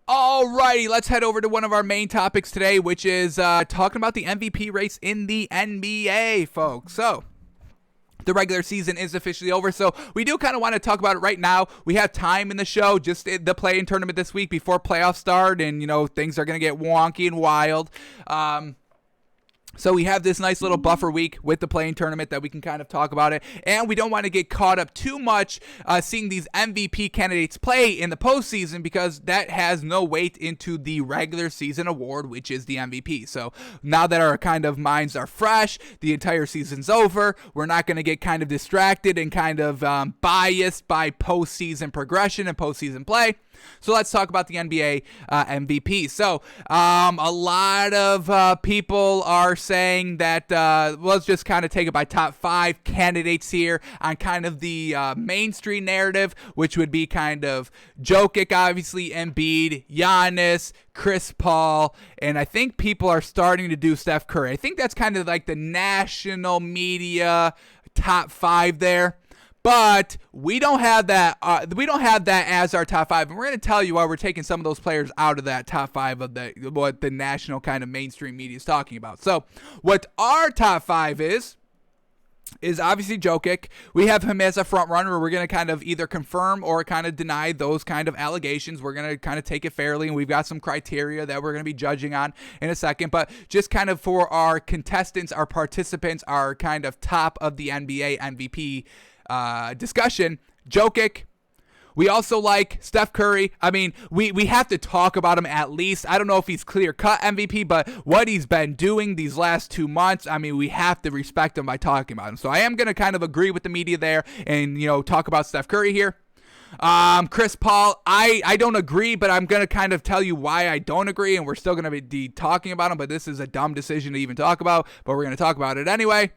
Alrighty, let's head over to one of our main topics today, which is talking about the MVP race in the NBA, folks. So, the regular season is officially over, so we do kind of want to talk about it right now. We have time in the show, just the play-in tournament this week before playoffs start, and, things are going to get wonky and wild. So we have this nice little buffer week with the play-in tournament that we can kind of talk about it. And we don't want to get caught up too much seeing these MVP candidates play in the postseason because that has no weight into the regular season award, which is the MVP. So now that our kind of minds are fresh, the entire season's over, we're not going to get kind of distracted and kind of biased by postseason progression and postseason play. So let's talk about the NBA MVP. So a lot of people are saying that let's just kind of take it by top 5 candidates here on kind of the mainstream narrative, which would be kind of Jokic, obviously, Embiid, Giannis, Chris Paul, and I think people are starting to do Steph Curry. I think that's kind of like the national media top 5 there. But we don't have that. We don't have that as our top 5, and we're going to tell you why we're taking some of those players out of that top 5 of what the national kind of mainstream media is talking about. So, what our top 5 is obviously Jokic. We have him as a front runner. We're going to kind of either confirm or kind of deny those kind of allegations. We're going to kind of take it fairly, and we've got some criteria that we're going to be judging on in a second. But just kind of for our contestants, our participants, our kind of top of the NBA MVP discussion, Jokic. We also like Steph Curry. I mean, we have to talk about him at least. I don't know if he's clear-cut MVP, but what he's been doing these last 2 months, I mean, we have to respect him by talking about him. So I am going to kind of agree with the media there and, talk about Steph Curry here. Chris Paul, I don't agree, but I'm going to kind of tell you why I don't agree, and we're still going to be talking about him, but this is a dumb decision to even talk about, but we're going to talk about it anyway.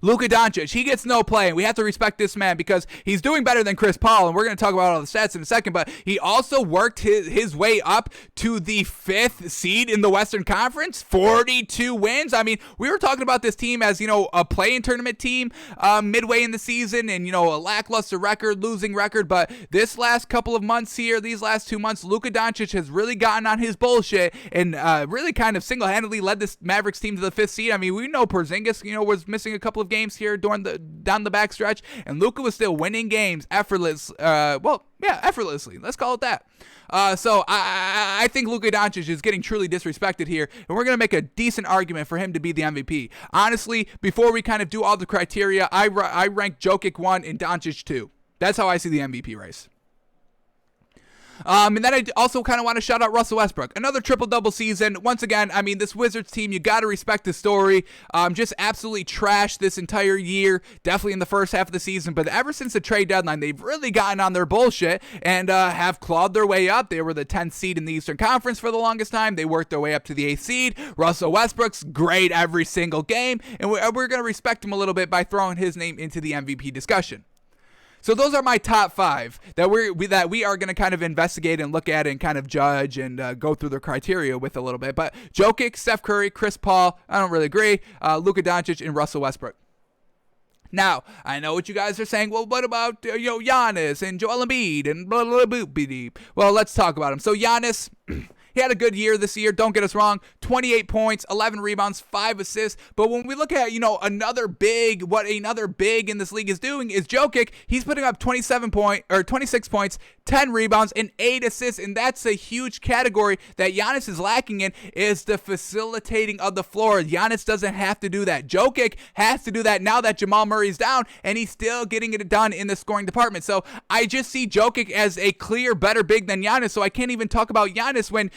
Luka Doncic, he gets no play, and we have to respect this man because he's doing better than Chris Paul, and we're going to talk about all the stats in a second, but he also worked his way up to the 5th seed in the Western Conference, 42 wins. I mean, we were talking about this team as, a play-in tournament team midway in the season and, a lackluster record, losing record, but this last couple of months here, these last 2 months, Luka Doncic has really gotten on his bullshit and really kind of single-handedly led this Mavericks team to the 5th seed. I mean, we know Porzingis, was missing a couple of games here down the backstretch, and Luka was still winning games effortlessly. Let's call it that. So I think Luka Doncic is getting truly disrespected here, and we're going to make a decent argument for him to be the MVP. Honestly, before we kind of do all the criteria, I rank Jokic 1 and Doncic 2. That's how I see the MVP race. And then I also kind of want to shout out Russell Westbrook. Another triple-double season. Once again, I mean, this Wizards team, you got to respect the story. Just absolutely trashed this entire year, definitely in the first half of the season. But ever since the trade deadline, they've really gotten on their bullshit and have clawed their way up. They were the 10th seed in the Eastern Conference for the longest time. They worked their way up to the 8th seed. Russell Westbrook's great every single game, and we're going to respect him a little bit by throwing his name into the MVP discussion. So those are my top 5 that we are going to kind of investigate and look at and kind of judge and go through the criteria with a little bit. But Jokic, Steph Curry, Chris Paul, I don't really agree. Luka Doncic and Russell Westbrook. Now, I know what you guys are saying. Well, what about Giannis and Joel Embiid and blah, blah, blah, blah, blah. Well, let's talk about him. So Giannis, he had a good year this year. Don't get us wrong. 28 points, 11 rebounds, 5 assists. But when we look at, another big, what another big in this league is doing is Jokic. He's putting up 26 points, 10 rebounds, and 8 assists. And that's a huge category that Giannis is lacking in, is the facilitating of the floor. Giannis doesn't have to do that. Jokic has to do that now that Jamal Murray's down, and he's still getting it done in the scoring department. So I just see Jokic as a clear, better big than Giannis. So I can't even talk about Giannis when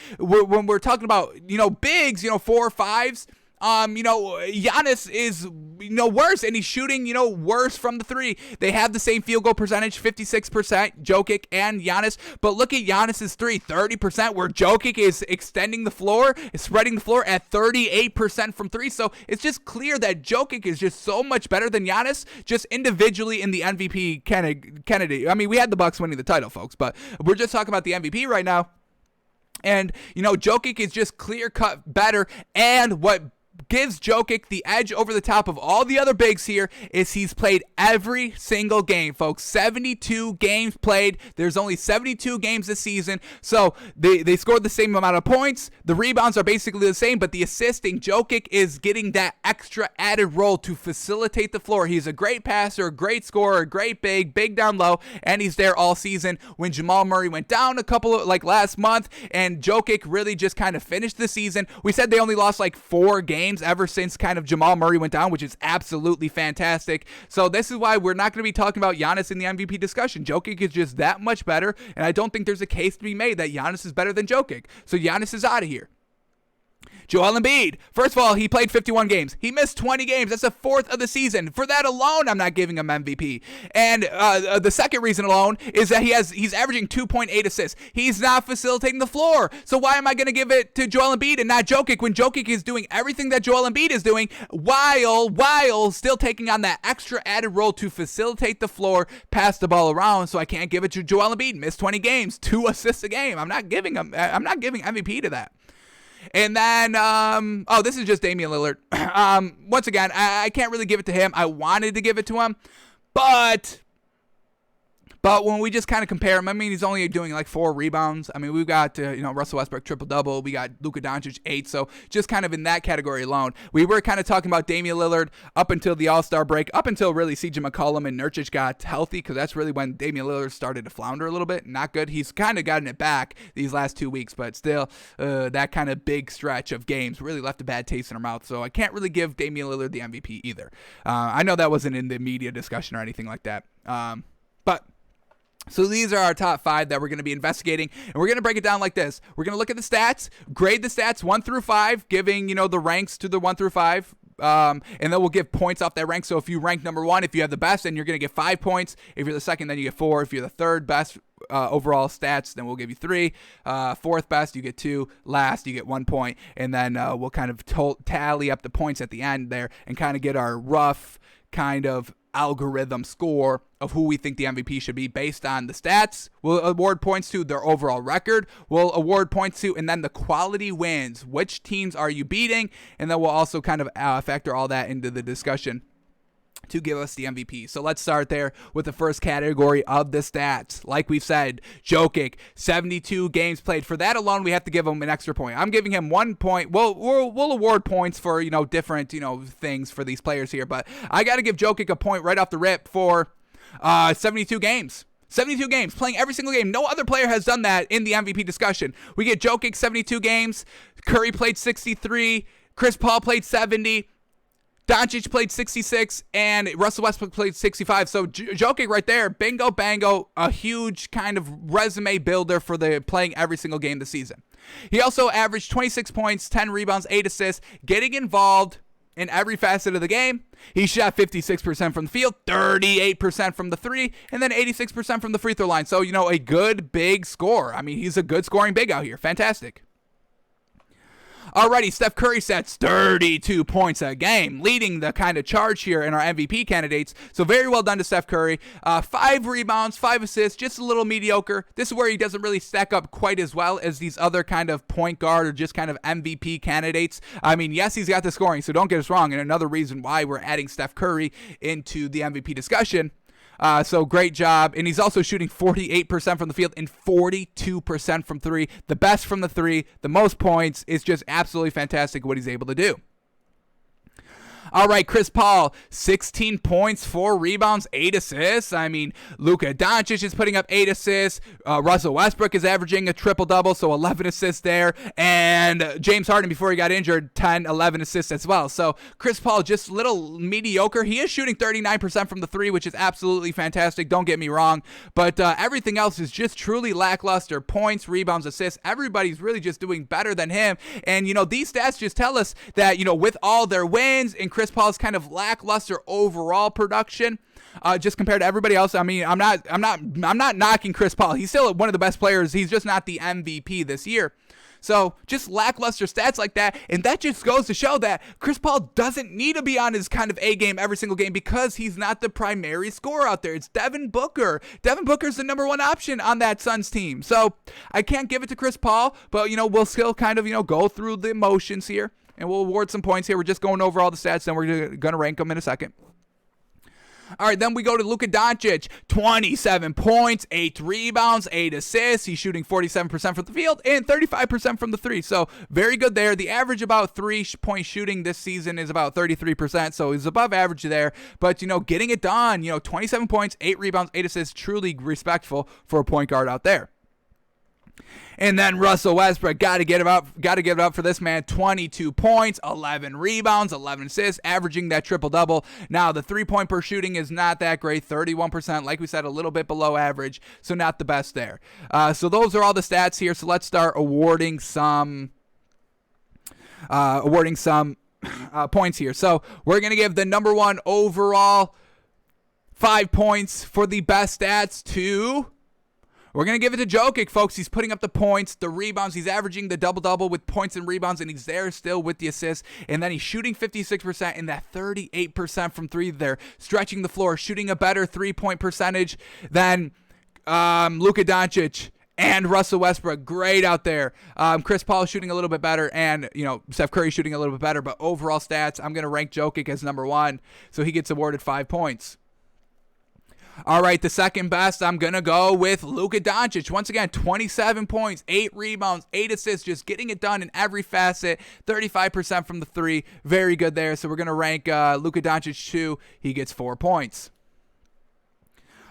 we're talking about, bigs, 4 or 5s. Giannis is, worse, and he's shooting, worse from the 3. They have the same field goal percentage, 56%, Jokic and Giannis, but look at Giannis's 3, 30%, where Jokic is extending the floor, is spreading the floor at 38% from 3, so it's just clear that Jokic is just so much better than Giannis, just individually in the MVP candidate. I mean, we had the Bucks winning the title, folks, but we're just talking about the MVP right now. And, Jokic is just clear-cut better, and what gives Jokic the edge over the top of all the other bigs here is he's played every single game, folks. 72 games played. There's only 72 games this season, so they scored the same amount of points. The rebounds are basically the same, but the assisting, Jokic is getting that extra added role to facilitate the floor. He's a great passer, a great scorer, a great big down low, and he's there all season. When Jamal Murray went down a couple of, like last month, and Jokic really just kind of finished the season, we said they only lost like 4 games ever since kind of Jamal Murray went down, which is absolutely fantastic. So this is why we're not going to be talking about Giannis in the MVP discussion. Jokic is just that much better, and I don't think there's a case to be made that Giannis is better than Jokic. So Giannis is out of here. Joel Embiid, first of all, he played 51 games. He missed 20 games. That's a fourth of the season. For that alone, I'm not giving him MVP. And the second reason alone is that he's averaging 2.8 assists. He's not facilitating the floor. So why am I going to give it to Joel Embiid and not Jokic when Jokic is doing everything that Joel Embiid is doing while still taking on that extra added role to facilitate the floor, pass the ball around? So I can't give it to Joel Embiid. Missed 20 games, 2 assists a game. I'm not giving MVP to that. And then, this is just Damian Lillard. Once again, I can't really give it to him. I wanted to give it to him, but when we just kind of compare him, I mean, he's only doing like 4 rebounds. I mean, we've got, Russell Westbrook triple-double. We got Luka Doncic 8. So just kind of in that category alone, we were kind of talking about Damian Lillard up until the All-Star break, up until really CJ McCollum and Nurkic got healthy, because that's really when Damian Lillard started to flounder a little bit. Not good. He's kind of gotten it back these last 2 weeks, but still, that kind of big stretch of games really left a bad taste in our mouth. So I can't really give Damian Lillard the MVP either. I know that wasn't in the media discussion or anything like that. So these are our top 5 that we're going to be investigating, and we're going to break it down like this. We're going to look at the stats, grade the stats 1 through 5, giving, the ranks to the 1 through 5, and then we'll give points off that rank. So if you rank number 1, if you have the best, then you're going to get 5 points. If you're the second, then you get 4. If you're the third best overall stats, then we'll give you 3. Fourth best, you get 2. Last, you get 1 point, and then we'll kind of tally up the points at the end there and kind of get our rough kind of algorithm score of who we think the MVP should be based on the stats. We'll award points to their overall record. We'll award points to, and then the quality wins. Which teams are you beating? And then we'll also kind of factor all that into the discussion to give us the MVP. So let's start there with the first category of the stats. Like we've said, Jokic, 72 games played. For that alone, we have to give him an extra point. I'm giving him 1 point. We'll award points for, different, things for these players here, but I got to give Jokic a point right off the rip for 72 games. 72 games, playing every single game. No other player has done that in the MVP discussion. We get Jokic 72 games, Curry played 63, Chris Paul played 70, Doncic played 66, and Russell Westbrook played 65. So Jokic right there, bingo, bango, a huge kind of resume builder for the playing every single game this season. He also averaged 26 points, 10 rebounds, 8 assists, getting involved in every facet of the game. He shot 56% from the field, 38% from the 3, and then 86% from the free throw line. So, a good big score. I mean, he's a good scoring big out here. Fantastic. Alrighty, Steph Curry sets 32 points a game, leading the kind of charge here in our MVP candidates. So very well done to Steph Curry. 5 rebounds, 5 assists, just a little mediocre. This is where he doesn't really stack up quite as well as these other kind of point guard or just kind of MVP candidates. I mean, yes, he's got the scoring, so don't get us wrong. And another reason why we're adding Steph Curry into the MVP discussion. So great job. And he's also shooting 48% from the field and 42% from 3. The best from the 3, the most points. It's just absolutely fantastic what he's able to do. All right, Chris Paul, 16 points, 4 rebounds, 8 assists. I mean, Luka Doncic is putting up 8 assists. Russell Westbrook is averaging a triple-double, so 11 assists there. And James Harden, before he got injured, 10, 11 assists as well. So Chris Paul, just a little mediocre. He is shooting 39% from the 3, which is absolutely fantastic. Don't get me wrong. But everything else is just truly lackluster. Points, rebounds, assists. Everybody's really just doing better than him. And, these stats just tell us that, with all their wins and Chris Paul's kind of lackluster overall production, just compared to everybody else. I mean, I'm not knocking Chris Paul. He's still one of the best players. He's just not the MVP this year. So just lackluster stats like that, and that just goes to show that Chris Paul doesn't need to be on his kind of A game every single game because he's not the primary scorer out there. It's Devin Booker. Devin Booker's the number 1 option on that Suns team. So I can't give it to Chris Paul, but we'll still kind of go through the motions here. and we'll award some points here. We're just going over all the stats, then we're going to rank them in a second. All right, then we go to Luka Doncic, 27 points, 8 rebounds, 8 assists. He's shooting 47% from the field and 35% from the three. So very good there. The average about 3-point shooting this season is about 33%. So he's above average there. But, getting it done, 27 points, 8 rebounds, 8 assists, truly respectful for a point guard out there. And then Russell Westbrook, got to give it up for this man. 22 points, 11 rebounds, 11 assists, averaging that triple-double. Now, the three-point per shooting is not that great, 31%. Like we said, a little bit below average, so not the best there. So those are all the stats here. So let's start awarding some points here. So we're going to give the number one overall 5 points for the best stats to... We're going to give it to Jokic, folks. He's putting up the points, the rebounds. He's averaging the double-double with points and rebounds, and he's there still with the assists. And then he's shooting 56% and that 38% from three there, stretching the floor, shooting a better three-point percentage than Luka Doncic and Russell Westbrook. Great out there. Chris Paul shooting a little bit better, and Steph Curry shooting a little bit better. But overall stats, I'm going to rank Jokic as number one, so he gets awarded 5 points. All right, the second best, I'm going to go with Luka Doncic. Once again, 27 points, 8 rebounds, 8 assists, just getting it done in every facet, 35% from the three. Very good there. So we're going to rank Luka Doncic 2. He gets 4 points.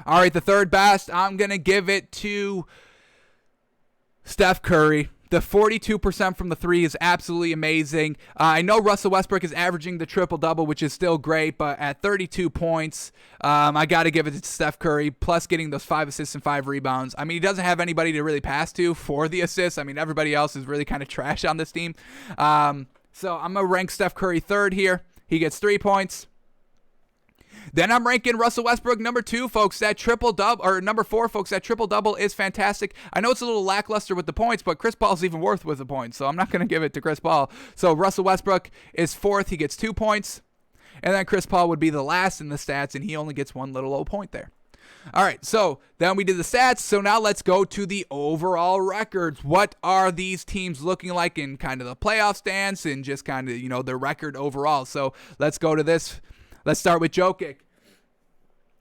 All right, the third best, I'm going to give it to Steph Curry. The 42% from the three is absolutely amazing. I know Russell Westbrook is averaging the triple-double, which is still great, but at 32 points, I got to give it to Steph Curry, plus getting those 5 assists and 5 rebounds. I mean, he doesn't have anybody to really pass to for the assists. I mean, everybody else is really kind of trash on this team. So I'm going to rank Steph Curry third here. He gets 3 points. Then I'm ranking Russell Westbrook number 2, folks. That triple-double, or number 4, folks. That triple-double is fantastic. I know it's a little lackluster with the points, but Chris Paul's even worth with the points, so I'm not going to give it to Chris Paul. So Russell Westbrook is 4th. He gets 2 points. And then Chris Paul would be the last in the stats, and he only gets 1 little low point there. All right, so then we did the stats. So now let's go to the overall records. What are these teams looking like in kind of the playoff stance and just kind of, their record overall? So let's go to this. Let's start with Jokic.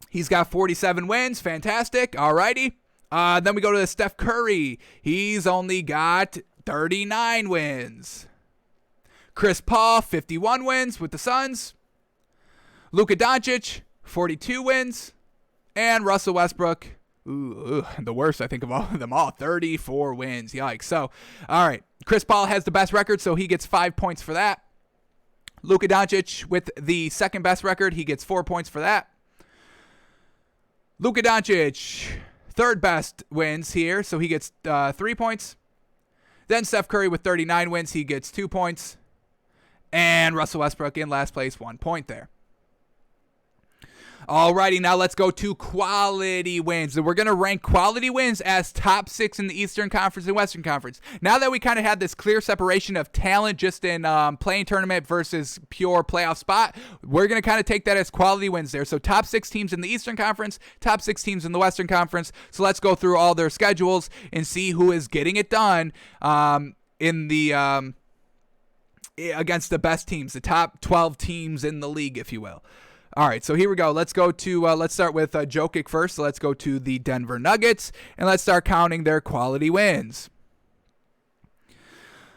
He's got 47 wins. Fantastic. All righty. Then we go to Steph Curry. He's only got 39 wins. Chris Paul, 51 wins with the Suns. Luka Doncic, 42 wins. And Russell Westbrook, the worst, I think, of all of them all, 34 wins. Yikes. So, all right. Chris Paul has the best record, so he gets 5 points for that. Luka Doncic with the second best record, he gets 4 points for that. Luka Doncic, third best wins here, so he gets 3 points. Then Steph Curry with 39 wins, he gets 2 points. And Russell Westbrook in last place, 1 point there. Alrighty, now let's go to quality wins. We're going to rank quality wins as top 6 in the Eastern Conference and Western Conference. Now that we kind of had this clear separation of talent just in playing tournament versus pure playoff spot, we're going to kind of take that as quality wins there. So top 6 teams in the Eastern Conference, top 6 teams in the Western Conference. So let's go through all their schedules and see who is getting it done in the against the best teams, the top 12 teams in the league, if you will. All right, so here we go. Let's go to let's start with Jokic first. So let's go to the Denver Nuggets, and let's start counting their quality wins.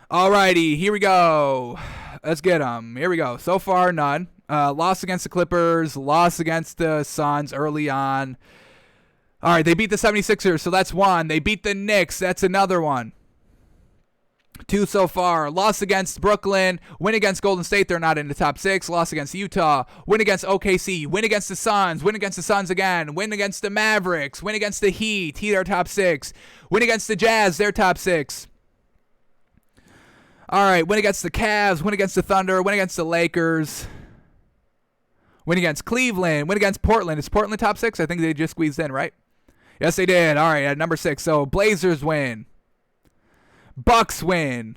All righty, here we go. Let's get them. Here we go. So far, none. Loss against the Clippers, loss against the Suns early on. All right, they beat the 76ers, so that's 1. They beat the Knicks. That's another 1. 2 so far. Loss against Brooklyn. Win against Golden State. They're not in the top 6. Loss against Utah. Win against OKC. Win against the Suns. Win against the Suns again. Win against the Mavericks. Win against the Heat. Heat are top 6. Win against the Jazz. They're top 6. All right. Win against the Cavs. Win against the Thunder. Win against the Lakers. Win against Cleveland. Win against Portland. Is Portland top 6? I think they just squeezed in, right? Yes, they did. All right. At number 6. So Blazers win. Bucks win.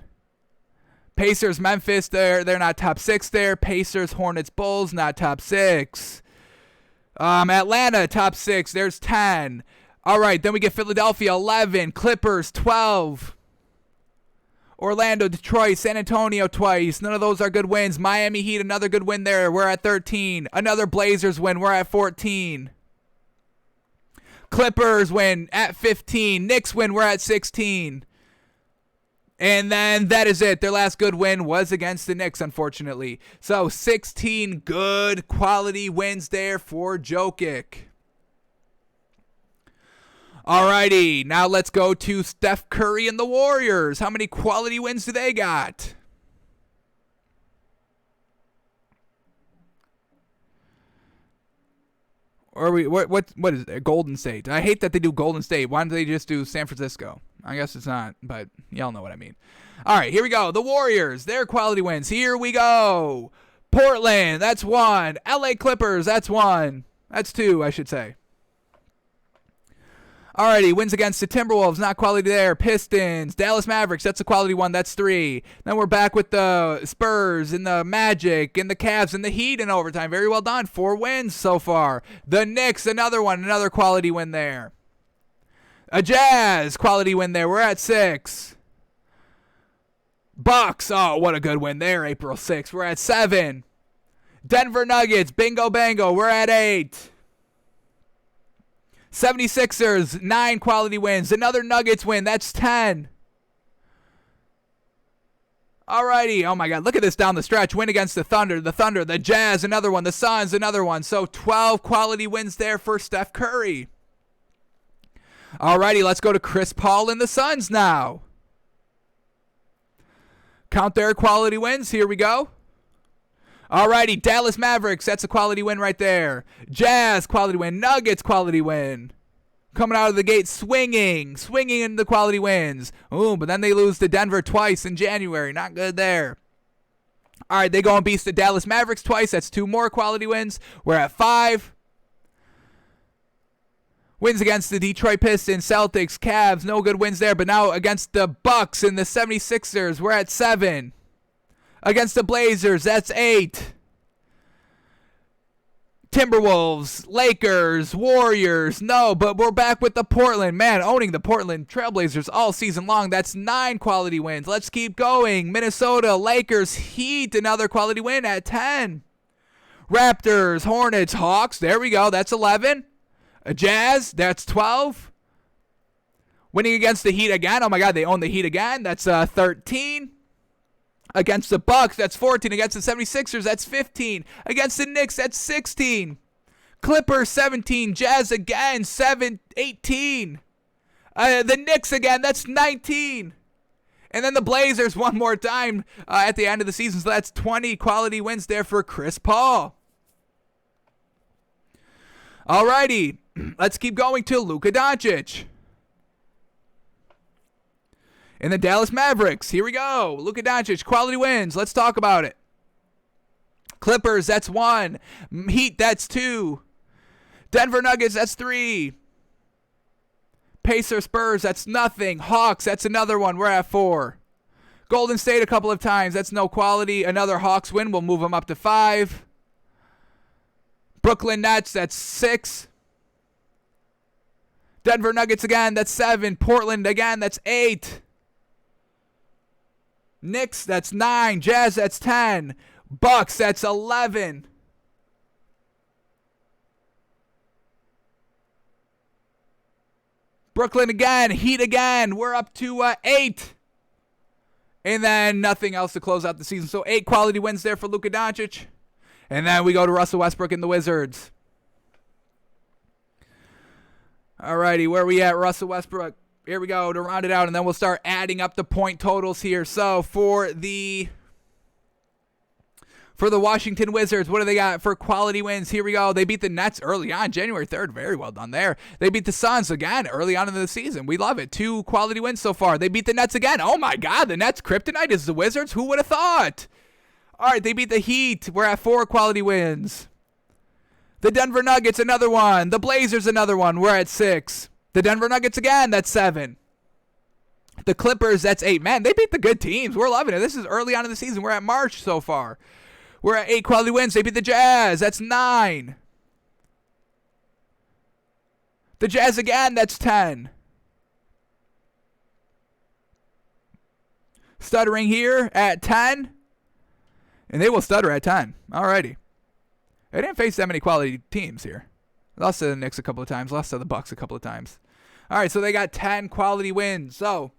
Pacers, Memphis, they're not top 6 there. Pacers, Hornets, Bulls, not top 6. Atlanta, top 6. There's 10. All right, then we get Philadelphia, 11. Clippers, 12. Orlando, Detroit, San Antonio twice. None of those are good wins. Miami Heat, another good win there. We're at 13. Another Blazers win. We're at 14. Clippers win at 15. Knicks win. We're at 16. And then that is it. Their last good win was against the Knicks, unfortunately. So 16 good quality wins there for Jokic. Alrighty, now let's go to Steph Curry and the Warriors. How many quality wins do they got? Or what is it? Golden State. I hate that they do Golden State. Why don't they just do San Francisco? I guess it's not, but y'all know what I mean. All right, here we go. The Warriors, their quality wins. Here we go. Portland, that's 1. LA Clippers, that's 1. That's 2, I should say. Alrighty, wins against the Timberwolves, not quality there. Pistons, Dallas Mavericks, that's a quality 1, that's 3. Then we're back with the Spurs and the Magic and the Cavs and the Heat in overtime. Very well done, 4 wins so far. The Knicks, another one, another quality win there. A Jazz, quality win there, we're at 6. Bucks, oh, what a good win there, April 6th, we're at 7. Denver Nuggets, bingo bango, we're at 8. 76ers, 9 quality wins. Another Nuggets win. That's 10. Alrighty. Oh, my God. Look at this down the stretch. Win against the Thunder. The Jazz, another one. The Suns, another one. So 12 quality wins there for Steph Curry. Alrighty. Let's go to Chris Paul and the Suns now. Count their quality wins. Here we go. Alrighty, Dallas Mavericks, that's a quality win right there. Jazz, quality win. Nuggets, quality win. Coming out of the gate swinging in the quality wins. Ooh, but then they lose to Denver twice in January. Not good there. All right, they go and beat the Dallas Mavericks twice. That's 2 more quality wins. We're at 5. Wins against the Detroit Pistons, Celtics, Cavs. No good wins there, but now against the Bucks and the 76ers, we're at 7. Against the Blazers, that's 8. Timberwolves, Lakers, Warriors, no, but we're back with the Portland. Man, owning the Portland Trailblazers all season long. That's 9 quality wins. Let's keep going. Minnesota, Lakers, Heat, another quality win at 10. Raptors, Hornets, Hawks, there we go. That's 11. Jazz, that's 12. Winning against the Heat again. Oh, my God, they own the Heat again. That's 13. Against the Bucks, that's 14. Against the 76ers, that's 15. Against the Knicks, that's 16. Clippers, 17. Jazz again, 18. The Knicks again, that's 19. And then the Blazers one more time at the end of the season. So that's 20 quality wins there for Chris Paul. Alrighty, let's keep going to Luka Doncic. And the Dallas Mavericks, here we go. Luka Doncic, quality wins. Let's talk about it. Clippers, that's 1. Heat, that's 2. Denver Nuggets, that's 3. Pacers, Spurs, that's nothing. Hawks, that's another one. We're at 4. Golden State a couple of times. That's no quality. Another Hawks win. We'll move them up to 5. Brooklyn Nets, that's 6. Denver Nuggets again, that's 7. Portland again, that's 8. Knicks, that's 9. Jazz, that's 10. Bucks, that's 11. Brooklyn again. Heat again. We're up to 8. And then nothing else to close out the season. So 8 quality wins there for Luka Doncic. And then we go to Russell Westbrook and the Wizards. Alrighty, where are we at? Russell Westbrook. Here we go to round it out, and then we'll start adding up the point totals here. So for the Washington Wizards, what do they got for quality wins? Here we go. They beat the Nets early on, January 3rd. Very well done there. They beat the Suns again early on in the season. We love it. 2 quality wins so far. They beat the Nets again. Oh, my God. The Nets kryptonite is the Wizards. Who would have thought? All right, they beat the Heat. We're at 4 quality wins. The Denver Nuggets, another one. The Blazers, another one. We're at 6. The Denver Nuggets again, that's 7. The Clippers, that's 8. Man, they beat the good teams. We're loving it. This is early on in the season. We're at March so far. We're at 8 quality wins. They beat the Jazz. That's 9. The Jazz again, that's 10. stuttering here at 10. And they will stutter at 10. Alrighty. They didn't face that many quality teams here. Lost to the Knicks a couple of times. Lost to the Bucks a couple of times. Alright, so they got 10 quality wins. So,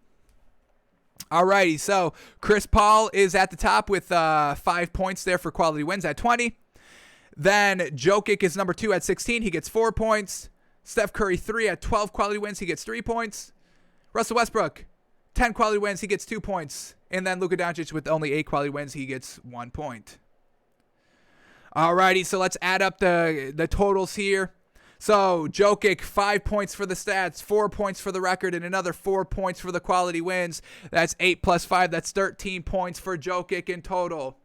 alrighty. So, Chris Paul is at the top with 5 points there for quality wins at 20. Then, Jokic is number 2 at 16. He gets 4 points. Steph Curry, 3 at 12 quality wins. He gets 3 points. Russell Westbrook, 10 quality wins. He gets 2 points. And then Luka Doncic with only 8 quality wins. He gets 1 point. Alrighty, so let's add up the totals here. So, Jokic, 5 points for the stats, 4 points for the record, and another 4 points for the quality wins. That's 8 plus 5. That's 13 points for Jokic in total.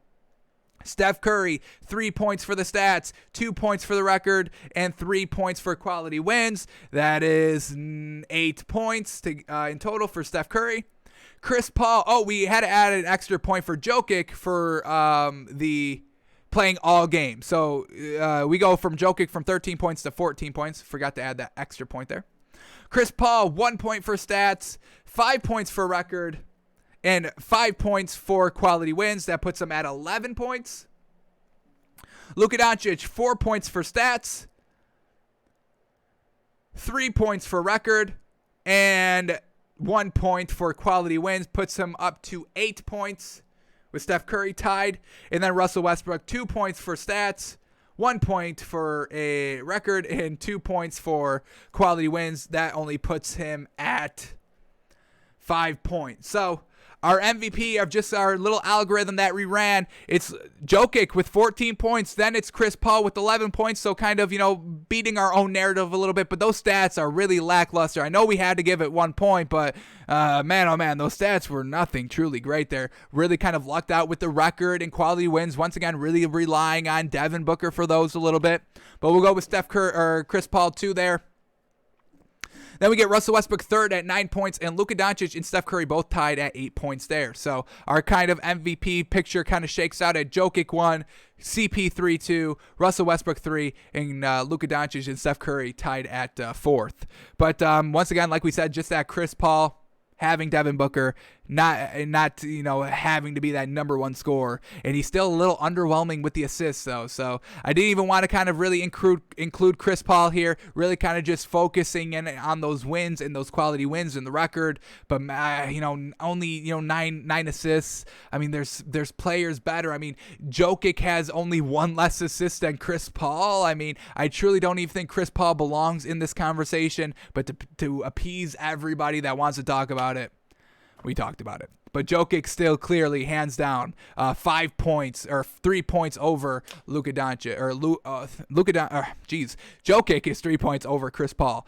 Steph Curry, 3 points for the stats, 2 points for the record, and 3 points for quality wins. That is 8 points in total for Steph Curry. Chris Paul, we had to add an extra point for Jokic for the playing all games. So we go from Jokic from 13 points to 14 points. Forgot to add that extra point there. Chris Paul, 1 point for stats, 5 points for record, and 5 points for quality wins. That puts him at 11 points. Luka Doncic, 4 points for stats, 3 points for record, and 1 point for quality wins. Puts him up to 8 points with Steph Curry tied. And then Russell Westbrook, 2 points for stats, 1 point for a record, and 2 points for quality wins. That only puts him at 5 points. So our MVP of just our little algorithm that we ran, it's Jokic with 14 points. Then it's Chris Paul with 11 points. So kind of, beating our own narrative a little bit. But those stats are really lackluster. I know we had to give it 1 point, but man, oh man, those stats were nothing truly great there. Really kind of lucked out with the record and quality wins. Once again, really relying on Devin Booker for those a little bit. But we'll go with Steph Curry or Chris Paul 2 there. Then we get Russell Westbrook 3rd at 9 points, and Luka Doncic and Steph Curry both tied at 8 points there. So our kind of MVP picture kind of shakes out at Jokic 1, CP3 2, Russell Westbrook 3, and Luka Doncic and Steph Curry tied at 4th. But once again, like we said, just that Chris Paul having Devin Booker, not having to be that number 1 scorer, and he's still a little underwhelming with the assists though. So I didn't even want to kind of really include Chris Paul here, really kind of just focusing in on those wins and those quality wins in the record. But only 9 assists. I mean, there's players better. I mean, Jokic has only 1 less assist than Chris Paul. I mean, I truly don't even think Chris Paul belongs in this conversation. But to appease everybody that wants to talk about it, we talked about it. But Jokic still clearly, hands down, 5 points or 3 points over Luka Doncic Jokic is 3 points over Chris Paul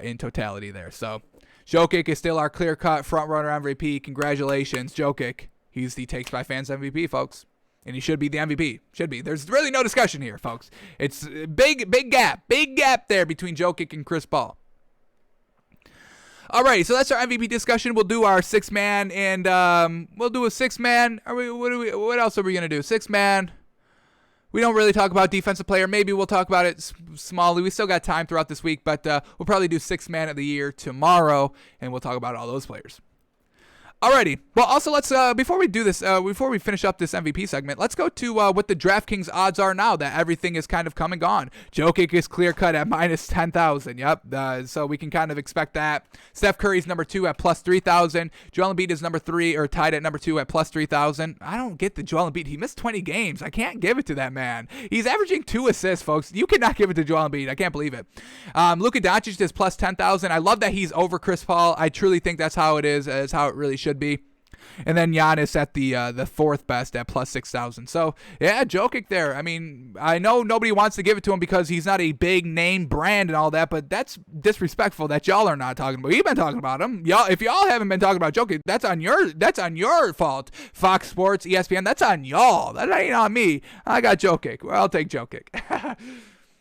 in totality there. So Jokic is still our clear-cut front-runner MVP. Congratulations, Jokic. He's the Takes by Fans MVP, folks. And he should be the MVP. Should be. There's really no discussion here, folks. It's a big gap there between Jokic and Chris Paul. Alrighty, so that's our MVP discussion. We'll do our 6-man, and we'll do a 6-man. What else are we gonna do? 6-man. We don't really talk about defensive player. Maybe we'll talk about it smallly. We still got time throughout this week, but we'll probably do 6-man of the year tomorrow, and we'll talk about all those players. Alrighty. Well, also let's before we do this, before we finish up this MVP segment, let's go to what the DraftKings odds are now that everything is kind of come and gone. Jokic is clear cut at minus 10,000. Yep. So we can kind of expect that. Steph Curry's number 2 at plus 3,000. Joel Embiid is number 3 or tied at number 2 at plus 3,000. I don't get the Joel Embiid. He missed 20 games. I can't give it to that man. He's averaging 2 assists, folks. You cannot give it to Joel Embiid. I can't believe it. Luka Doncic is plus 10,000. I love that he's over Chris Paul. I truly think that's how it is. It's how it really should be. And then Giannis at the 4th best at plus 6,000. So, yeah, Jokic there. I mean, I know nobody wants to give it to him because he's not a big name brand and all that, but that's disrespectful that y'all are not talking about. We've been talking about him. If y'all haven't been talking about Jokic, that's on your fault. Fox Sports, ESPN, that's on y'all. That ain't on me. I got Jokic. Well, I'll take Jokic.